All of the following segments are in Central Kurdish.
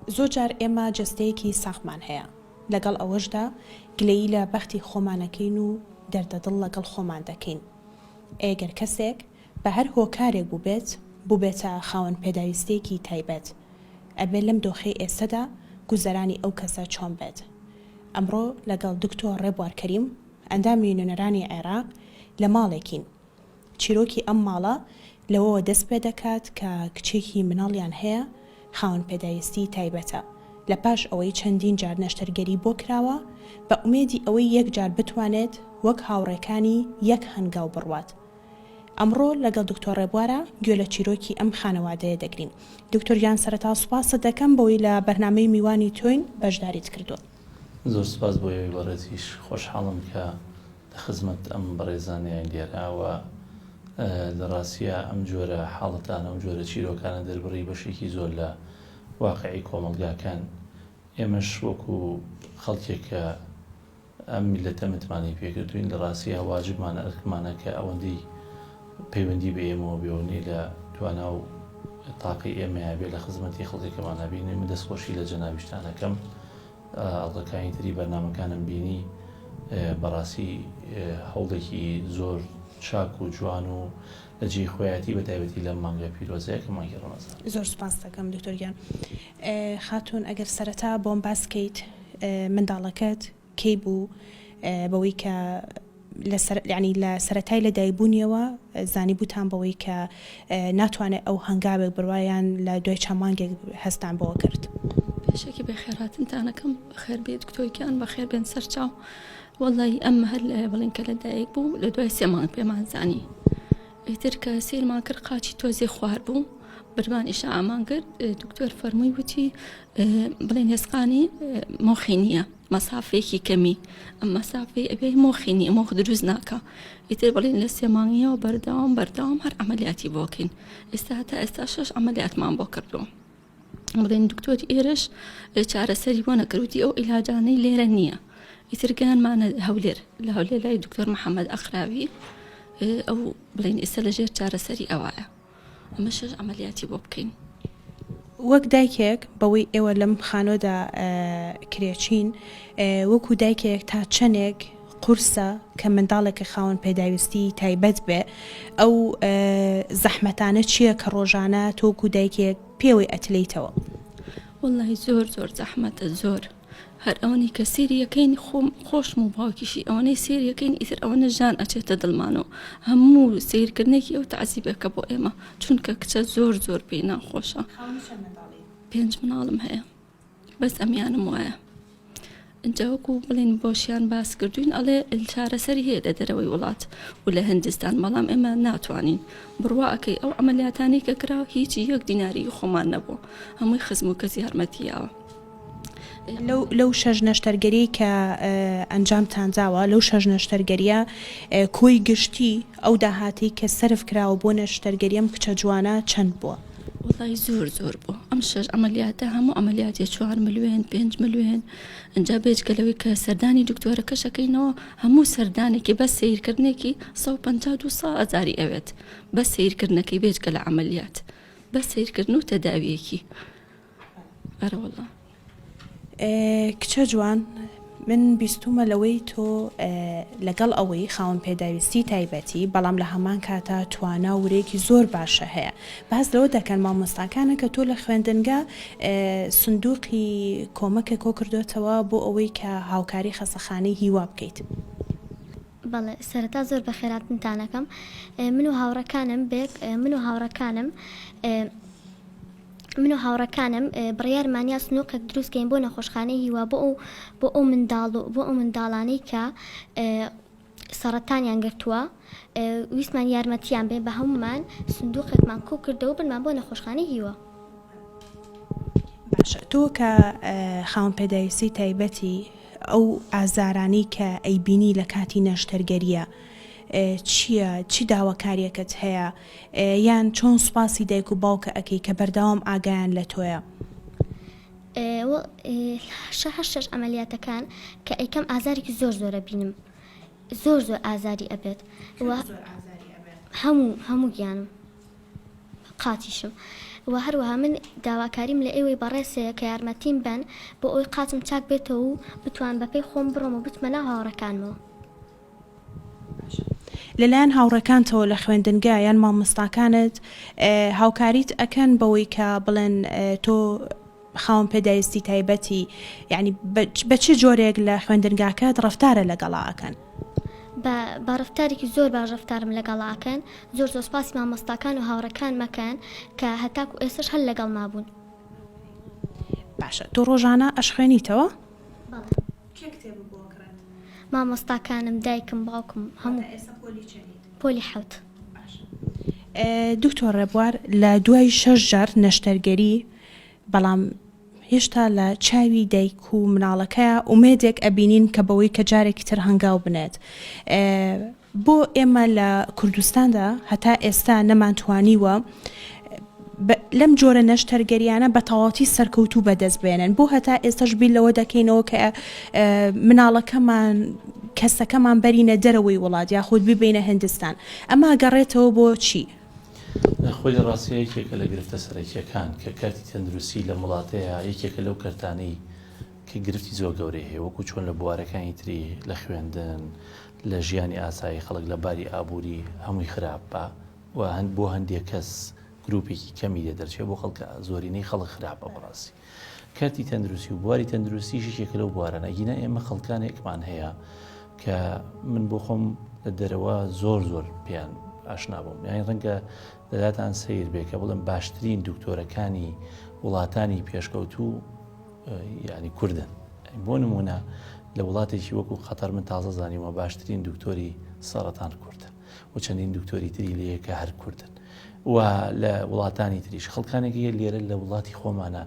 زۆر جار ئێمە جەستەیەکی ساختمان هەیە لەگەڵ ئەوەشدا گلەیی لە بەختی خۆمانەکەین و دەردەدڵ لەگەڵ خۆمان دەکەین. ئەگەر کەسێک بە هەر هۆکارێک بووبێتە خاوەن پێداویستێکی تایبەت، ئەبێ لەم دۆخەی ئێستادا گوزەرانی ئەو کەسە چۆن بێت. ئەمڕۆ لەگەڵ دکتۆر ڕێبوار کەریم ئەندامی نوێنەرانی عێراق لە ماڵێکین. چیرۆکی ئەم ماڵە لەوەوە دەست پێ دەکات کە کچێکی مناڵیان هەیە خاوەن پێداویستی تایبەتە. لە پاش ئەوەی چەندین جار نەشتەرگەری بۆ کراوە بە ئومێدی ئەوەی یەک جار بتوانێت وەک هاوڕێکانی یەک هەنگاو بڕوات. ئەمڕۆ لەگەڵ دکتۆر ڕێبوارە گوێ لە چیرۆکی ئەم خانەوادەیە دەگرین. دکتۆریان سەرەتا سوپاسە دەکەم بەوەی لە بەرنامەی میوانی تۆین بەشداریت کردووە. زۆر سپاس بۆ یەوەی بەڕێزیش خۆشحاڵم کە لە خزمەت ئەم بەڕێزانیان لێراوە لە ڕاستیە ئەم جۆرە حاڵەتانە و جۆرە چیرۆکانە دەربڕی بەشێکی زۆر لە واقعی کۆمەلگاکان. ئێمەش وەکو خەڵکێکە ئەم میلەتە متمانی پێکردوین لە ڕاستیە واجبمانە ئەرکمانە کە ئەوەندەی پەیوەندی بە ئێمەوە بێوەنی لە توانا و تاقی ئێمەیە بێ لە خزمەتی خەڵکێکەمانە بینێ من دەستخۆشی لە جەنابیشتانەکەم ئەڵلقەکانی تری بەرنامەکانم بینی بەڕاستی هەوڵێکی زۆر چاک و جوان و لە جێی خۆیەتی بە تایبەتی لەم مانگە پیرۆزەیە کە مانگی ڕەمەزان. زۆر سوپاس دەکەم دکتۆریان. خاتون ئەگەر سەرەتا بۆم باس بکەیت منداڵەکەت کەی بوو بەوەی کە لە سەرەتای لە دایبوونیەوە زانی بوتان بەوەی کە ناتوانێت ئەو هەنگاوێک بڕوایان لە دوای چەند مانگێک هەستان بۆ کرد. پێشێکی بەخێراتنتانەکەم بەخێر بێت دکتۆریان بەخێر بێن سەرچاو. وەڵی ئەم هەر بڵین کە لە دایک بوو لە دوای 3 مانگ پێمان زانی. ئیتر کە سیرمان کرد قاچی تۆزێ خوار بوو برمان ئیشە ئامان کرد دکتۆر فەرمووی وتی بڵین هێسقانی مۆخی نییە مەسافەیەکی کەمی ئەم مەسافەی ئەبێ مۆخی نییە مۆخ دروست ناکە. ئیتر بڵین لە 3 مانگیەوە بەردەوام هەر ئەمەلیاتی بۆکەین. ئێستا هەتا ئێستا 6 ئەمەلیاتمان بۆ کردووە. بڵین دکتۆری ئێرش چارەسەری بۆ نەکردوتی ئەو ئیلاجانەی لێرە نییە. ئیتر گیانمانە هەولێر لە هەولێر لای دکتۆر محەممەد ئەخراوی ئەو بڵین ئێستا لەژێر چارەسەری ئەوایە ئەمە 6 ئەمەلیاتی بۆ بکەین. وەک دایکێک بەوەی ئێوە لەم خانۆدا کرێچین وەکو دایکێک تا چەندێک قورسە کە منداڵێکە خاوەن پێداویستی تایبەت بێ ئەو زەحمەتانە چییە کە ڕۆژانە تۆکو دایکێک پێوەی ئەتلەیتەوە؟ وەڵی زۆر زەحمەتە زۆر. هەر ئەوەی کە سێریەکەین خۆشم و باوکیشی ئەوەی سێریەکەین ئیتر ئەوەنە ژان ئەچێتە دڵمانەوە هەموو سیرکردنێکی ئەو تەعزیبەکە بۆ ئێمە چونکە کچە زۆر پێی ناخۆشە. 5 مناڵم هەیە بەس ئەمیانم وایە. اینجا وەکو بڵین بۆشیان باس کردوین ئەڵێ چارەسەری هەیە لە دەرەوەی وڵات و لە هەندستان بەڵام ئێمە ناتوانین بڕواکەی ئەو ئەمەلیاتانی کە کراوە هیچی 1 دیناری خۆمان نەبوو هەمووی خزم و کەسی هەرمەتیاوە. لەو 6 نەشتەرگەری کە ئەنجامتانجاوە لەو 6 نەشتەرگەریە کۆی گشتی ئەو داهاتی کە سرف کراوە بۆ نەشتەرگەریەم کچە جوانە چەند بووە؟ وڵی زۆر بوو. ئەم 6 ئەمەلیاتە هەموو ئەمەلیاتی 4 ملیۆن 5 ملیۆن ئەجا بێجگەلەوەی کە سەردانی دکتۆرەکە شەکەینەوە هەموو سەردانێکی بەس سیرکردنێکی 150,000 ئەوێت بەس سیرکردنەکەی بێجگە لە ئەمەلیات بەس سیرکردن و تەداویەکی. ئەرەوەڵە کچە جوان من بیستومە لەوەی تۆ لەگەڵ ئەوەی خاوەن پێداویستی تایبەتی بەڵام لە هەمان کاتە توانا ورێکی زۆر باشە هەیە. باز لەوە دەکەن مامۆستاکانە کە تۆ لە خوێندنگە سندوقی کۆمەکە کۆ کردوێتەوە بۆ ئەوەی کە هاوکاری خەسەخانەی هیوا بکەیت. بەڵێ سەرەتا زۆر بەخێراتنتانەکەم من و هاوڕەکانم بڕیارمانیا سنووقێک دروستکەین بۆ نەخۆشخانەی هیوا بۆ ئەو منداڵانەی کە سەرەتانیان گرتووە ویسمان یارمەتیان بێ بە هەمومان سندوقێکمان کۆ کردەوە بنمان بۆ نەخۆشخانەی هیوا. باشە تۆ کە خاوەن پێداویستی تایبەتی ئەو ئازارانی کە ئەیبینی لە کاتی نەشتەرگەریە چی داواکاریەکەت هەیە یان چۆن سوپاسی دایک و باوکە ئەەکەی کە بەردەوام ئاگایان لە تۆیە؟ 6 ئەمەلیاتەکان کە ئەیکەم ئازارێکی زۆرە بینم زۆر ئازاری ئەبێت هەموو گیانم قاتیشم و هەروەها من داواکاریم لە ئێوەی بەڕێسەیە کە یارمەتیم بن بۆ ئەوی قاچم چاک بێتەوە و بتوان بەپێی خۆم بڕۆم و بچمە ناو هاوڕەکانمەوە. لەلایەن هاوڕەکانتەوە لە خوێندنگا یان مامۆستاکانت هاوکاریت ئەکەن بەوەی کە بڵێن تۆ خاوەن پێداویستی تایبەتی یعنی بە چ جۆرێک لە خوێندنگاکەت ڕەفتارە لەگەڵا ئەکەن؟ بە ڕفتارێکی زۆر باش ڕفتارم لەگەڵاکەن. زۆر سوپاسی مامۆستاکان و هاوڕەکان مەکەن کە هەتاکو ئێستش هەل لەگەڵ مابوون. باشە تۆ ڕۆژانە ئەش خوێنیتەوە؟ مامۆستاکانم، دایکم، باوکم هەموو. پۆلی 7. دکتۆر ڕێبوار لە دوای 6 جار نەشتەرگەری بەڵام هێشتا لە چاوی دایک و مناڵەکە ئومێدێک ئەبینین کە بەوەی کە جارێکی تر هەنگاو بنێت. بۆ ئێمە لە کوردستاندا هەتا ئێستا نەمانتوانیوە لەم جۆرە نەشتەرگەریانە بە تەواوەتی سەرکەوتوو بەدەست بێنن. بۆ هەتا ئێستاش بیر لەوە دەکەینەوە کە مناڵەکەمان کەسەکەمان بەرینە دەرەوەی وڵات یاخود ببینە هندستان. ئەمە گەڕێتەوە بۆ چی؟ خۆی ڕاستی یەکێکە لە گرفتە سەرەکیەکان کە کارتی تەندروستی لە وڵاتەیە یەکێکە لەو کەرتانەی کە گرفتی زۆر گەورەی هەیە وەکو چۆن لە بوارەکانی تری لە خوێندن لە ژیانی ئاسایی خەڵک لە باری ئابووری هەمووی خراپە و بۆ هەندێک کەس گروپێکی کەمی لێ دەرچێت بۆ خەڵکە زۆرینەی خەڵک خراپە بەڕاستی. کارتی تەندروستی و بواری تەندروستی یەکێکە لەو بوارانە گینە ئێمە خەڵکانێکمان هەیە کە من بۆ خۆم لە دەرەوە زۆر پێیان ئاشنا بووم. یانی ڕەنگە دەداتان سیر بێ کە بڵم باشترین دکتۆرەکانی وڵاتانی پێشکەوتوو ینی کوردن. بۆ نمونە لە وڵاتێکی وەکو خەتەر من تازە زانیوە باشترین دکتۆری سەرەتان کوردن و چەندین دکتۆری تری لەیە کە هەر کوردن و لە وڵاتانی تریش خەڵکانێکی لێرە لە وڵاتی خۆمانە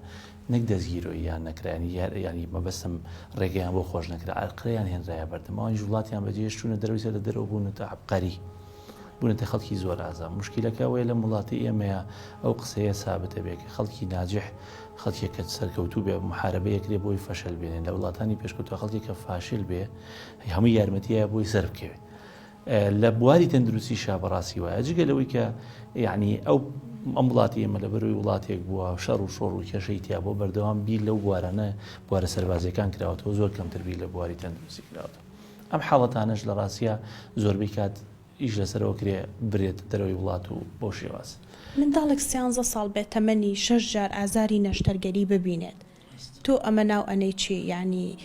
نەک دەستگیرۆی یان نەکرانی ینی مەبەستم ڕێگەیان بۆ خۆش نەکرا ئەرقیان هێنرایە بەردەماوەی وڵاتیان بەجێ چوونە دەرویسە لە دەرەوە بوونەتە عەبقەری بوونەتە خەڵکی زۆر ئازا. مشکلەکە وەیە لە وڵاتی ئێمەیە ئەو قسەیە سابتە بێ کە خەڵکی ناجح خەڵکێکە سەرکەوتوو بێ محارەبەیەکرێ بۆی فەشل بێنێن لە وڵاتانی پێشکەوتووە خەڵکێکە فاشل بێ هەمووی یارمەتیە بۆی سەر بکەوێت. لە بواری تەندروستی شا بەڕاستی وایە جگە لەوەی کە یعنی ئەو ئەم وڵاتی ئێمە لە بەروی وڵاتێک بووە شەڕ و شۆڕ و کێشەی تیا بۆ بەردەوام بیر لەو بوارانە بوارە سەربازیەکان کراوەتەوە زۆر کەمتر بیر لە بواری تەندروستی کراوەتەوە. ئەم حاڵەتانەش لە ڕاستیە زۆربەی کات ئیش لەسەرەوە کرێ برێت دەرەوەی وڵات و بۆ شێواز. منداڵێک 13 ساڵ بێت تەمەنی 6 جار ئازاری نەشتەرگەری ببینێت. تۆ ئەمە ناو ئەنەی چی ینی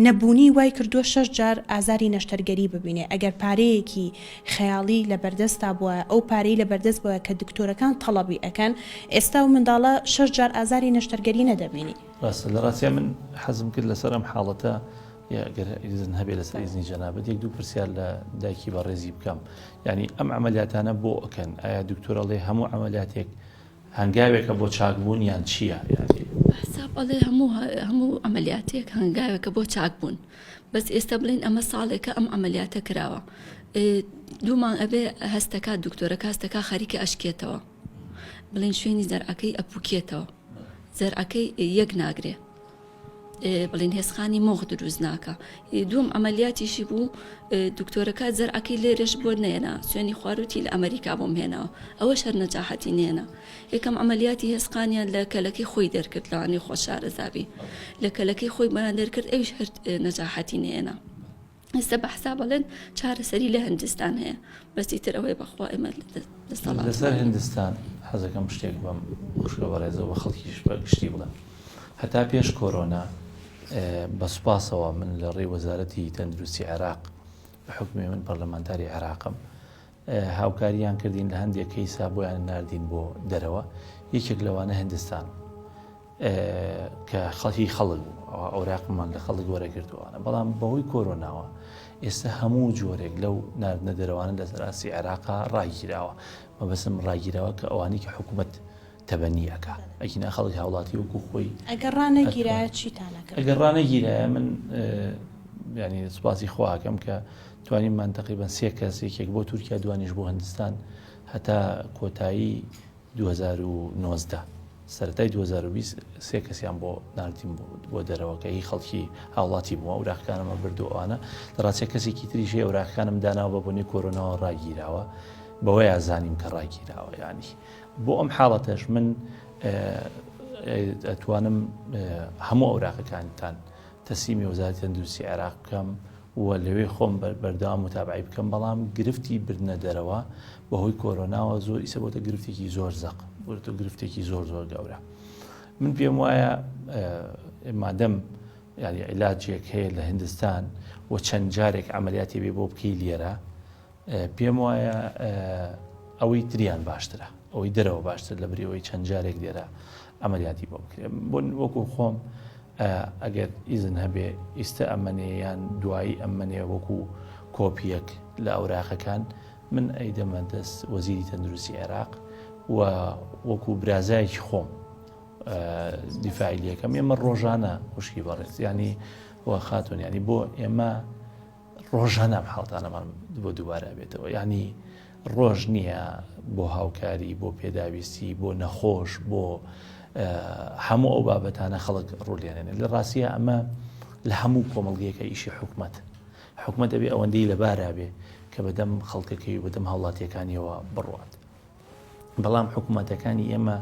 نەبوونی وای کردووە 6 جار ئازاری نەشتەرگەری ببینێ ئەگەر پارەیەکی خەیاڵی لە بەردەستا بووە ئەو پارەی لە بەردەست بووە کە دکتۆرەکان تەڵەبی ئەکەن ئێستا و منداڵە 6 جار ئازاری نەشتەرگەری نەدەبینی. ڕاستە لە ڕاستیە من حەزم کرد لەسەر ئەم حاڵەتە ئەگەر ئیزن هەبێ لەسەر ئیزنی جەنابەت یەک دوو پرسیار لە دایکی بەڕێزی بکەم. ینی ئەم عملیاتانە بۆ ئەکەن ئایا دکتۆرەڵێ هەموو عملیاتێک هەنگاوێکە بۆ چاکبوون یان چییە؟ حساب ئەڵێ هەموو ئەمەلیاتێک هەنگاوێکە بۆ چاکبوون بەس ئێستا بڵین ئەمە ساڵێکە ئەم ئەمەلیاتە کراوە دوومان ئەبێ هەستەکە دکتۆرەکە هەستەکە خەریکە ئەشکێتەوە بڵین شوێنی زەرعەکەی ئەپوکێتەوە زەرعەکەی یەک ناگرێ بڵین هێزخانی مۆغ دروست ناکە. دووەم ئەمەلیاتیشی بوو دکتۆرەکە زەرعەکەی لێرەش بۆ نێنا سوێنی خواروتی لە ئەمریکا بۆم هێناوە ئەوە شەر نەجاحەتی نێنە. یەکەم ئەمەلیاتی هێزخانیان لە کەلەکەی خۆی دەرکرد لەوانەی خۆشارەزابی لە کەلەکەی خۆی بەیان دەرکرد ئەویش هەر نەجاحەتی نێنە. ئێستا بەحسا بڵێن چارەسەری لە هەندستان هەیە بەسی تر ئەوەی بەخوا ئێمە لەسەر هندستان حەزەکەم شتێک بەم خوشکە بەڕێزەوە بە خەڵکیش بەگشتی بڵێن هەتا پێش کۆرۆنا بە سوپاسەوە من لە ڕێی وەزارەتی تەندروستی عێراق بە حکمی من پەرلەمانتاری عێراقم هاوکاریان کردین لە هەندێک کەیسا بۆیان ناردین بۆ دەرەوە یەکێک لەوانە هندستان کە خەڵکی خەڵک بوو ئەوراقمان لە خەڵک وەرەگرتووانە بەڵام بەهۆی کۆرۆناوە ئێستا هەموو جۆرێک لەو ناردنە دەرەوانە لە سەراسی عێراقا ڕاگیراوە مەبەستم ڕاگیراوە کە ئەوانی کە حکوومەت تەبەنیەکە ئەکینا خەڵک هاوڵاتی وەکو خۆی ئەگەر ڕانەگیرایە چیتانەکە ئەگەر ڕانەگیرایە من ینی سوپاسی خواکەم کە توانیمان تقریبان 3 کەس یەکێک بۆ تورکیا دوانیش بۆ هەندستان هەتا کۆتایی 2019 سەرەتای 2020 3 کەسیان بۆ ناردین بۆ دەرەوە کە هی خەڵکی هاوڵاتی بووە ئەوراقەکانمە بردووانە لە ڕاستە کەسێکی تریژێ ئەوراقەکانم داناوە بە بۆنی کۆرۆناوە ڕاگیراوە بەوەی ئازانیم کە ڕاگیراوە ینی بۆ ئەم حاڵەتەش من ئەتوانم هەموو ئەوراقەکانتان تەسلیمی وەزارەتی تەندروستی عێراق بکەم و لەوێ خۆم بەردەوام متابعی بکەم، بەڵام گرفتی بردنە دەرەوە بەهۆی کۆرۆناوە زۆر ئیسە بۆتە گرفتێکی زۆر زەق، بۆتە گرفتێکی زۆر گەورە. من پێم وایە مادەم یعنی عیلاجێک هەیە لە هیندستان و چەند جارێک عملیاتی بێ بۆ بکەی لێرە، پێم وایە ئەوەی تریان باشترە، ئەوەی دەرەوە باشتر لە بریەوەی چەند جارێک لێرە عملیاتی بۆ بکرێت. بۆ وەکو خۆم ئەگەر ئیزن هەبێ ئیستە ئەمەنێیان دوایی ئەمەنێ وەکو کۆپیەک لە ئەوراقەکان، من ئەیدەمە دەست وەزیری تەندروستی عێراق و وەکو برازایکی خۆم دیفاعیلیەکەم. ئێمە ڕۆژانە خوشکی بەڕێز، ینی وە خاتون، ینی بۆ ئێمە ڕۆژانە حاڵتانەمان بۆ دووبارە بێتەوە، ینی ڕۆژ نییە بۆ هاوکاری، بۆ پێداویستی، بۆ نەخۆش، بۆ هەموو ئەو بابەتانە خەڵک ڕوولێنێنێت. لە ڕاستیە ئەمە لە هەموو کۆمەڵگەیەکە ئیشی حکومەت دەبێ ئەوەندەی لەبارا بێ کە بەدەم خەڵکەکەی و بەدەم هاوڵاتیەکانیەوە بڕوات. بەڵام حکوومەتەکانی ئێمە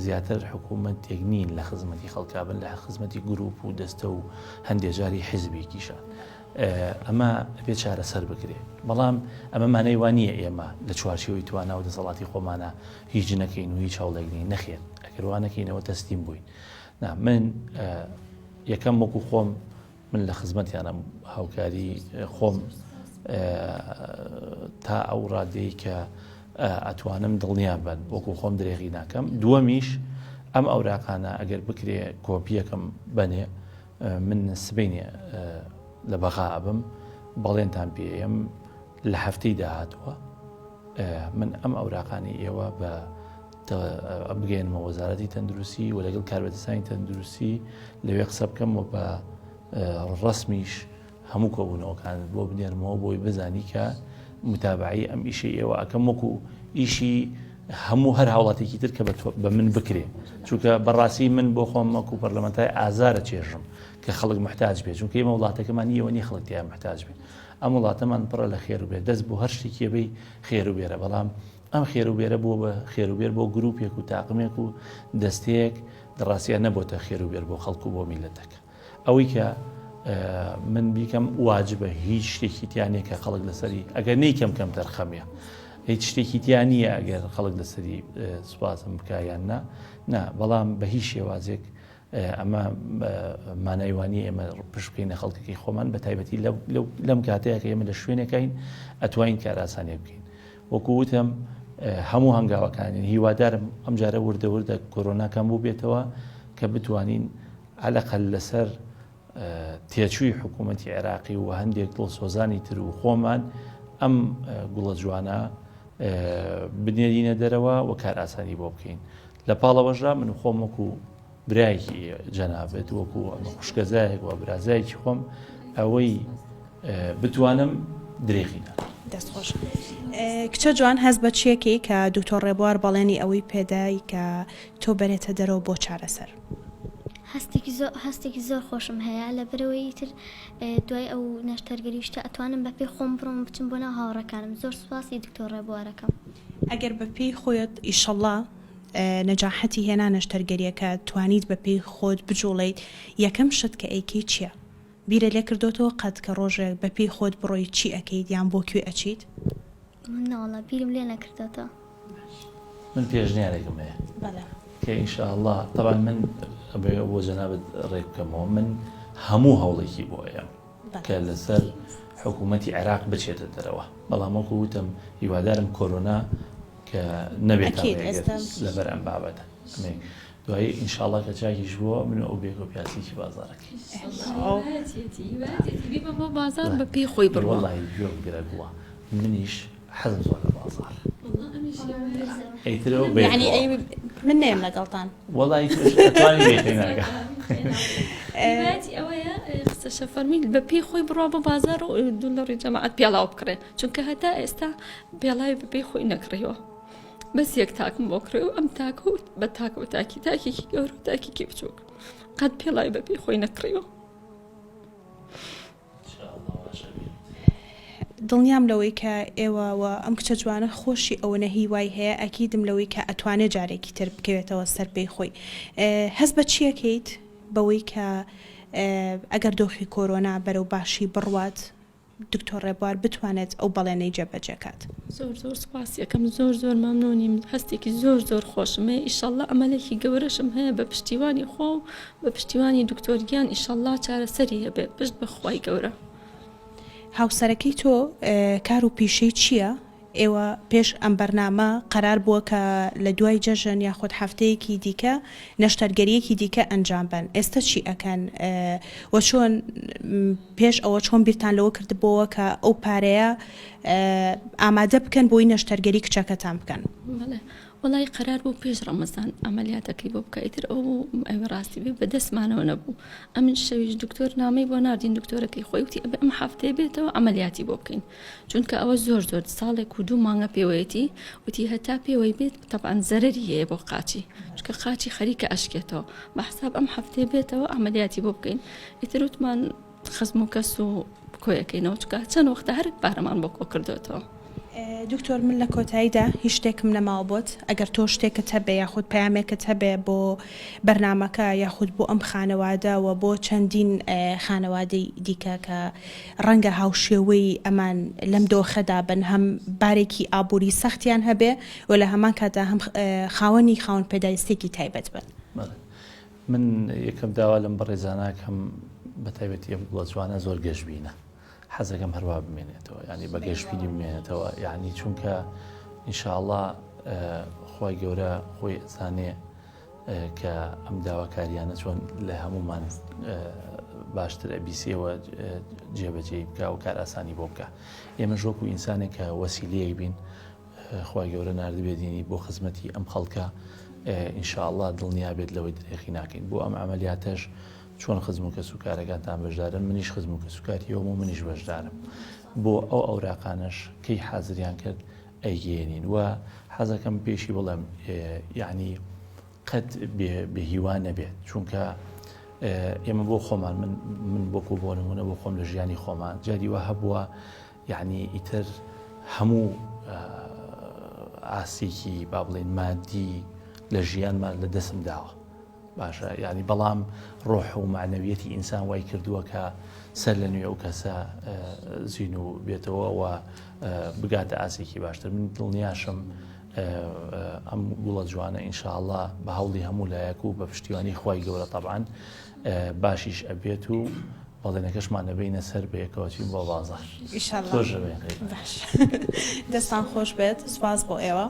زیاتر حکوومەتێک نین لە خزمەتی خەڵکابن، لە خزمەتی گروپ و دەستە و هەندێجاری حیزبێکیشان. ئەمە بێ چارەسەر بکرێ. بەڵام ئەمە مانای وانە ئێمە لە چوارچێوەی توانە و دەسەڵاتی خۆمانە هیچ نەکەین و هیچ هەوڵێکنین نەخێن، ئەگەروانەکەینەوە تەستیم بووین. من یەکەم وەکو خۆم من لە خزمەتیانە هاوکاری خۆم تا ئەو ڕادەیە کە ئەتوانم دڵنیا بن وەکو خۆم درێغی ناکەم. دووەمیش ئەم ئەوراقانە ئەگەر بکرێ کۆپیەکەم بنێ، من سبینێ لە بەغا ئەبم بەڵێنتان پێم لە هەفتەی داهاتوە من ئەم ئەوراقانی ئێوە بە بگەێنمە وەزارەتی تەندروستی و لەگەڵ کاربەدەستانی تەندروستی لەوێ قسە بکەم و بە ڕسمیش هەموو کۆبوونەوەکان بۆ بنێرمەوە بۆی بزانی کە متابعی ئەم ئیشی ئێوە ئەکەم وەکو ئیشی هەموو هەر هاوڵاتێکی تر کە بە من بکرێ. چونکە بەڕاستی من بۆ خۆم وەکو پەرلەمەنتای ئازارە چێژم کە خەڵک محتاج بێت، چونکە ئێمە وڵاتەکەمان نیەوە نی خەڵکیان محتاج بێت. ئەم وڵاتەمان پڕە لە خێر و بێر، دەست بۆ هەر شتێکی بێ خێر و بێرە، بەڵام ئەم خێر و بێرە بۆ بە خێر و بێر بۆ گروپێک و تاقمێک و دەستەیەک دەڕاستیان نەبووتە خێر و بێر بۆ خەڵکو بۆ میلەتەکە. ئەوەی کە من بیکەم واجبە هیچ شتێکی تیانە کە خەڵک لەسەری ئەگەر نیکەم کەم تەرخەمیە هیچ شتێکی تیان نییە ئەگەر خەڵک لەسەری سوپاسم بکایان نا، بەڵام بە هیچ شێوازێک ئەمە مانایوانی ئێمە پشت بکەینە خەڵکەکەی خۆمان، بە تایبەتی لەم کاتەیە کە ئێمە لە شوێنەکەین ئەتوانین کار ئاسانێ بکەین. وەکو وتم هەموو هەنگاوەکانین هیوادارم ئەم جارە وردە کۆرۆناکان بوو بێتەوە کە بتوانین عەلەقەل لەسەر تێچووی حکوومەتی عێراقی و هەندێک دڵسۆزانی تر و خۆمان ئەم گوڵە جوانە بنێرینە دەرەوە و کار ئاسانی بۆ بکەین. لە پاڵەوەژا من خۆم وەکو برایەکی جەنابەت وەکو خوشکەزایەک و برازایەکی خۆم ئەوەی بتوانم درێغینە. دەستخۆش. کچە جوان هەست بە چیەکەی کە دوکتۆر ڕێبوار بەڵێنی ئەوەی پێدای کە تۆ بەرێتە دەرەوە بۆ چارەسەر؟ هەستێکی زۆر خۆشم هەیە لە بەرەوەی تر دوای ئەو نەشتەرگەریشتە ئەتوانم بە پێی خۆم بڕۆم بچم بۆ ناو هاوڕەکانم. زۆر سوپاسی دکتۆر ڕێبوارەکەم. ئەگەر بە پێی خۆیت ئیشەڵڵا نەجاحەتی هێنا نەشتەرگەریەکە توانیت بە پێی خۆت بجوڵیت، یەکەم شت کە ئەیکەی چییە؟ بیرە لێ کردوتەوە قەت کە ڕۆژێک بە پێی خۆت بڕۆی چی ئەەکەیت یان بۆ کوێ ئەچیت؟ ناڵە بیرم لێ نەکردێتەوە. من پێشنیارێکم هەیە کە ئینشاءالله طبعا من بۆ جەنابەت ڕێک بکەمەوە، من هەموو هەوڵێکی بۆ ئەم کە لەسەر حکوومەتی عێراق بچێتە دەرەوە، بەڵام وەکو وتم هیوادارم کۆرۆنا کە نەبێت لەبەر ئەم بابەتە. دوایی ئینشاءالله کە چاکیش بووە من ئەو بێک و پیاسێکی بازارەکەی بۆ بازار بە پێی خۆی بڕوە. وەڵڵاهی گوێ بگرە بووە منیش حەزم زۆر لە بازار. یعنی من نێم لەگەڵتان وەڵڵاهی ئەتوانی بێتەی ناگە. ئەوەیە قسە شەفەرمی بە پێی خۆی بڕوا بە بازار و دوو لە ڕێی جەماعەت پێڵاو بکڕێ، چونکە هەتا ئێستا پێڵاوی بە پێی خۆی نەکڕیەوە، بەس یەک تاکم بۆ کڕێ و ئەم تاکە و بە تاکە و تاکێکی گەورە و تاکێکی بچووک قەت پێڵاوی بە پێی خۆی نەکڕیەوە. دڵنیام لەوەی کە ئێوەوە ئەم کچە جوانە خۆشی ئەوە نەهی وای هەیە ئەکیدم لەوەی کە ئەتوانێت جارێکی تر بکەوێتەوە سەر پێی خۆی هەست بە چیەکەیت بەوەی کە ئەگەر دۆخی کۆرۆنا بەرەو باشی بڕوات دکتۆر ڕێبوار بتوانێت ئەو بەڵێنەی جێبەجێکات زۆر سپاس یەکەم زۆر مەمنونیم هەستێکی زۆر خۆشمێ ئیشەڵڵا ئەمەلێکی گەورەشم هەیە بە پشتیوانی خۆ و بە پشتیوانی دکتۆرگیان ئیشەڵڵا چارەسەری هەبێ پشت بەخوای گەورە هاوسەرەکەی تۆ کار و پیشەی چییە؟ ئێوە پێش ئەم بەرنامە قەرار بووە کە لە دوای جەژن یاخود هەفتەیەکی دیکە نەشتەرگەریەکی دیکە ئەنجام بن ئێستا چی ئەکەن وە چۆن پێش ئەوە چۆن بیرتان لەوە کردبەوە کە ئەو پارەیە ئامادە بکەن بۆی نەشتەرگەری کچەکەتان بکەن وڵی قەرار بوو پێش ڕەمەزان ئەمەلیاتەکەی بۆ بکەیتر ئەو ئەوە ڕاستی بێ بە دەستمانەوە نەبوو ئەمن شەویش دکتۆر نامەی بۆ ناردین دکتۆرەکەی خۆی وتی ئەبێ ئەم هەفتەیە بێتەوە ئەمەلیاتی بۆ بکەین چونکە ئەوە زۆر ساڵێک و 2 مانگە پێوەیەتی وتی هەتا پێوەی بێت تەبعاً زەرەری هەیە بۆ قاچی چونکە قاچی خەریکە ئەشکێتەوە بە حساب ئەم هەفتەیە بێتەوە ئەمەلیاتی بۆ بکەین ئیتر وتمان خزم و کەس و کۆیەکەینەوە چکە چەند وەختە هەر پارەمان بۆ کۆ کردوێتەوە دکتۆر من لە کۆتاییدا هیچ شتێکم نەماوە بۆت ئەگەر تۆ شتێکت هەبێ یاخود پەیامێکت هەبێ بۆ بەرنامەکە یاخود بۆ ئەم خانەوادەوە بۆ چەندین خانەوادەی دیکە کە ڕەنگە هاوشێوەی ئەمان لەم دۆخەدا بن هەم بارێکی ئابووری سەختیان هەبێ و لە هەمان کاتا هەم خاوەن پێداویستێکی تایبەت بن من یەکەم داوا لەم بەڕێزاناکەم بە تایبەتی ئەم گوڵە جوانە زۆر گەشتبینە حەزەکەم هەروە بمێنێتەوە ینی بە گەشتبینی بمێنێتەوە یعنی چونکە ئینشاءڵڵا خۆی گەورە خۆی ئەزانێ کە ئەم داواکاریانە چۆن لە هەمومان باشتر ئەبیسیەوە جێبەجێی بکە و کار ئاسانی بۆ بکە ئێمە ژۆک و ئینسانێک کە وەسیلەیەک بین خۆی گەورە نردبێدینی بۆ خزمەتی ئەم خەڵکە ئینشاءڵڵا دڵنیا بێت لەوەی درێخی ناکەین بۆ ئەم ئەمەلیاتەش چۆن خزم و کەسوکارەکانتان بەشدارن منیش خزم و کەسوکاریەوە و منیش بەشدارم بۆ ئەو ئەوراقانش کەی حازریان کرد ئەیگەێنین و حەزەکەم پێشی بڵێم یعنی قەت بێهیوان نەبێت چونکە ئێمە بۆ خۆمان من بۆکو بۆ نمونە بۆ خۆم لە ژیانی خۆمان جاری وە هەبووە یعنی ئیتر هەموو ئاسێکی با بڵێن مادی لە ژیانمان لە دەستم داوە باشە ینی بەڵام ڕۆح و معنەویەتی ئینسان وای کردووە کە سەر لە نوێ ئەو کەسە زین و بێتەوە و بگاتە ئاسێکی باشتر من دڵنیاشم ئەم گوڵە جوانە ئینشاءڵڵا بە هەوڵی هەموو لایەک و بە پشتیوانی خی گەورە تەبعاً باشیش ئەبێت و بەڵێنەکەشمان نەبینە سەر بەیەکەوەچین بۆ بازار دەستان خۆش بێت سوپاس بۆ ئێوە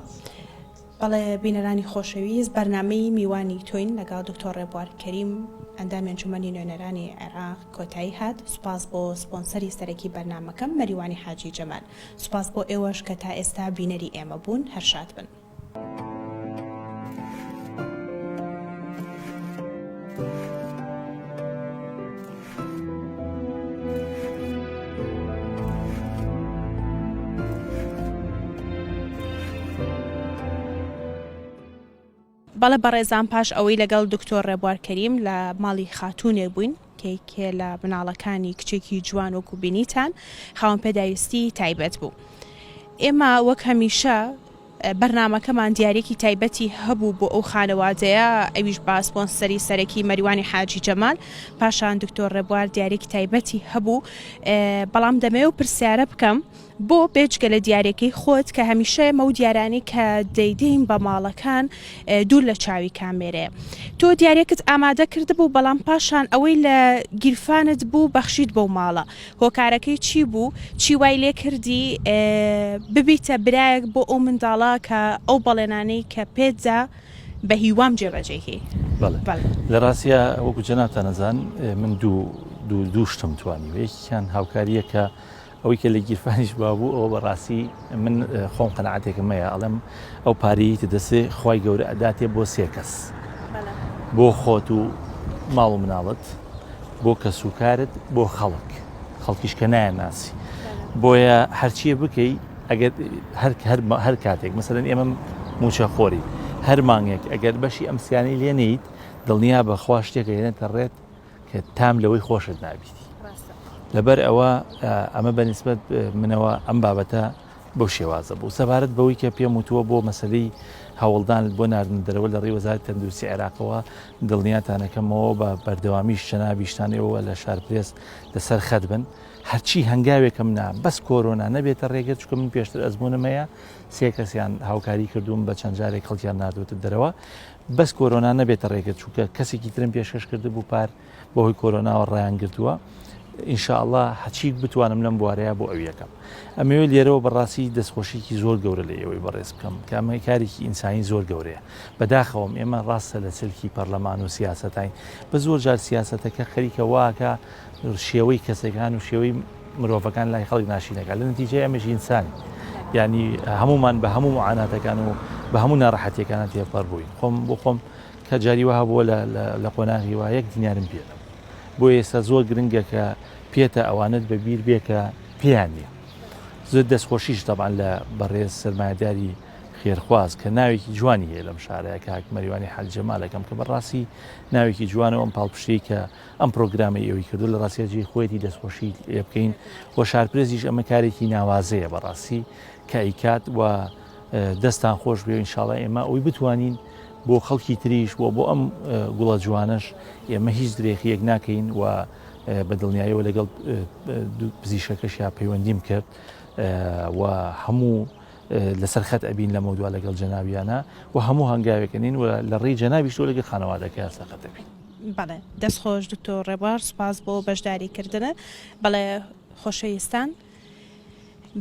بەڵێ بینەرانی خۆشەویست بەرنامەی میوانی تۆین لەگەڵ دکتۆر ڕێبوار کەریم ئەندامی ئەنجومەنی نوێنەرانی عێراق کۆتایی هات سوپاس بۆ سپۆنسەری سەرەکی بەرنامەکەم مەریوانی حاجی جەمال سوپاس بۆ ئێوەش کە تا ئێستا بینەری ئێمە بوون هەرشاد بن بەڵێ بەڕێزان پاش ئەوەی لەگەڵ دکتۆر ڕێبوار کەریم لە ماڵی خاتوونێ بووین کێ لە مناڵەکانی کچێکی جوان وەکو بینیتان خاوەن پێداویستی تایبەت بوو ئێمە وەک هەمیشە بەرنامەکەمان دیارێکی تایبەتی هەبوو بۆ ئەو خانەوادەیە ئەویش با سپۆنسەری سەرەکی مەریوانی حاجی جەمال پاشان دکتۆر ڕێبوار دیارێکی تایبەتی هەبوو بەڵام دەمەوێت و پرسیارە بکەم بۆ بێجگە لە دیارەکەی خۆت کە هەمیشە ئەمە و دیارانی کە دەیدەین بە ماڵەکان دوور لە چاوی کامێرەیە تۆ دیارێکت ئامادە کردبوو بەڵام پاشان ئەوەی لە گیرفانت بوو بەخشیت بۆ ماڵە هۆکارەکەی چی بوو چی وای لێ کردی ببیتە برایەک بۆ ئەو منداڵە کە ئەو بەڵێنانەی کە پێتدا بە هیوام جێبەجێهی لە ڕاستیە وەکو جەنابتان نەزان من دوو شتم توانی یەکیان هاوکاریە کە ئەوەی کە لە گیرفانیش بابوو ئەوە بەڕاستی من خۆم قەنەعەتێکم هەیە ئەڵێم ئەو پارەی دەسێ خی گەورە ئەداتێ بۆ 3 کەس بۆ خۆت و ماڵ و مناڵت بۆ کەسوکارت بۆ خەڵکیش کە نایەناسی بۆیە هەرچیە بکەی ئەگەر هەر کاتێک مەسەلەن ئێمە موچە خۆری هەر مانگێک ئەگەر بەشی ئەمسیانی لێ نەیت دڵنیا بەخوا شتێکە هێنێتە ڕێت کە تام لەوەی خۆشت نابیتی لەبەر ئەوە ئەمە بەنسبەت منەوە ئەم بابەتە بەو شێوازە بوو سەبارەت بەوەی کە پێم وتووە بۆ مەسلەی هەوڵدان بۆ ناردن دەرەوە لە ڕێی وەزارەتی تەندروستی عێراقەوە دڵنیاتانەکەمەوە بە بەردەوامیش شەنابیشتانەوە لە شارپرێس لەسەر خەت بن هەرچی هەنگاوێکم نا بەس کۆرۆنا نەبێتە ڕێگەت چکە من پێشتر ئەزمونمەیە سێ کەسیان هاوکاری کردوم بە چەند جارێک خەڵکیان نردوتە دەرەوە بەس کۆرۆنا نەبێتە ڕێگەت چووکە کەسێکی ترم پێشکەش کرده بوو پار بەهۆی کۆرۆناوە ڕایان گرتووە ئینشاءالله هەچی بتوانم لەم بوارەیە بۆ ئەو یەکەم ئەمەوێ لێرەوە بەڕاستی دەستخۆشیکی زۆر گەورە لە ئێوەی بەڕێز بکەم کە ئەمە کارێکی ئینسانی زۆر گەورەیە بەداخەوەم ئێمە ڕاستە لە چلکی پەرلەمان و سیاسەتین بە زۆر جار سیاسەتەکە خەریکە واکە شێوەی کەسەکان و شێوەی مرۆڤەکان لای خەڵک ناشینەکە لە نتیجەی ئەمەش ئینسانی یعنی هەمومان بە هەموو معاناتەکان و بە هەموو ناڕەحەتیەکانە تێپەڕ بووین خۆم بۆ خۆم کە جاری وها بووە لە قۆناغی وا یەک دینارم پێ بۆ ئێستا زۆر گرنگە کە پێتە ئەوانت بەبیر بێکە پێیان نیە زۆر دەستخۆشیش دەبان لە بەڕێز سەرمایهداری خێرخواز کە ناوێکی جوانی هەیە لەم شارەیە کە حاکمەریوانی حەجەمالەکەم کە بەڕاستی ناوێکی جوانەوە ئەم پاڵپشتەی کە ئەم پرۆگرامی ئێوەی کردو لە ڕاستیەجی خۆیەتی دەستخۆشی لێ بکەین بۆ شارپرێزیش ئەمە کارێکی ناوازەیە بەڕاستی کە ئیکات و دەستان خۆش بێ ئینشاڵڵا ئێمە ئەوی بتوانین بۆ خەڵکی تریش بۆ ئەم گوڵە جوانش ئێمە هیچ درێخیەک ناکەین و بە دڵنیاییەوە لەگەڵ پزیشکەکەشیا پەیوەندیم کرد و هەموو لەسەر خەت ئەبین لە مەودوا لەگەڵ جەناویانە و هەموو هەنگاوێکنین و لە ڕێی جەناویش تۆ لەگە خانەوادەکە سەقەتەبین بەڵێ دەستخۆش دکتۆر ڕێبوار سپاس بۆ بەشداریکردنە بەڵێ خۆشەویستان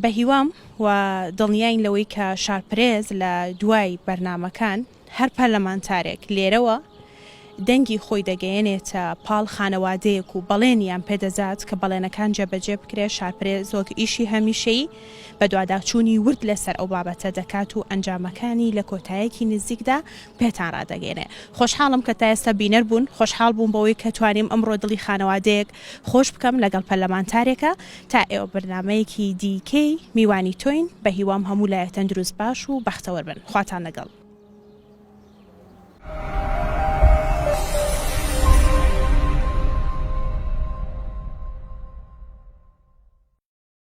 بە هیوام و دڵنیاین لەوەی کە شارپرێز لە دوای بەرنامەکان هەر پەرلەمانتارێک لێرەوە دەنگی خۆی دەگەیەنێتە پاڵ خانەوادەیەک و بەڵێنیان پێدەزات کە بەڵێنەکان جێبەجێ بکرێت شارپرێز وەک ئیشی هەمیشەیی بە دوواداچوونی ورد لەسەر ئەو بابەتە دەکات و ئەنجامەکانی لە کۆتایەکی نزیکدا پێتان ڕدەگەێنێ خۆشحاڵم کە تا ئێستا بینەر بوون خۆشحاڵ بووم بەوەی کە توانیم ئەمڕۆ دڵی خانەوادەیەک خۆش بکەم لەگەڵ پەرلەمانتارێکە تا ئێوە بەرنامەیەکی دیکەی میوانی تۆین بە هیوام هەموو لایەتەن دروست باش و بەختەوەر بن خواتان لەگەڵ